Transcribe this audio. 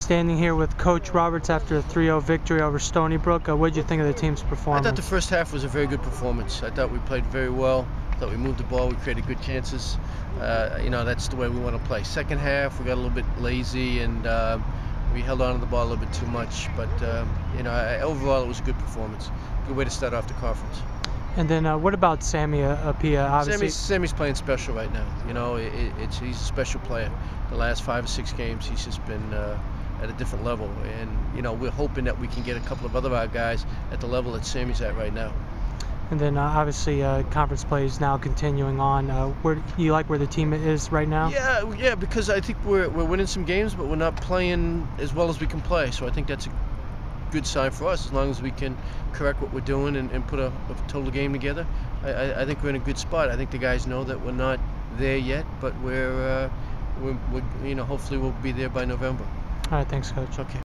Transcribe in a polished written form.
Standing here with Coach Roberts after a 3-0 victory over Stony Brook. What did you think of the team's performance? I thought the first half was a very good performance. I thought we played very well. I thought we moved the ball. We created good chances. That's the way we want to play. Second half, we got a little bit lazy and we held on to the ball a little bit too much. But overall, it was a good performance. Good way to start off the conference. And then what about Sammy Appiah? Obviously, Sammy's playing special right now. He's a special player. The last 5 or 6 games, he's just been at a different level. And we're hoping that we can get a couple of other our guys at the level that Sammy's at right now. And then obviously conference play is now continuing on. Where you like where the team is right now? Yeah, because I think we're winning some games, but we're not playing as well as we can play. So I think that's a good sign for us, as long as we can correct what we're doing and put a total game together. I think we're in a good spot. I think the guys know that we're not there yet, but we're hopefully we'll be there by November. All right, thanks, Coach. Okay.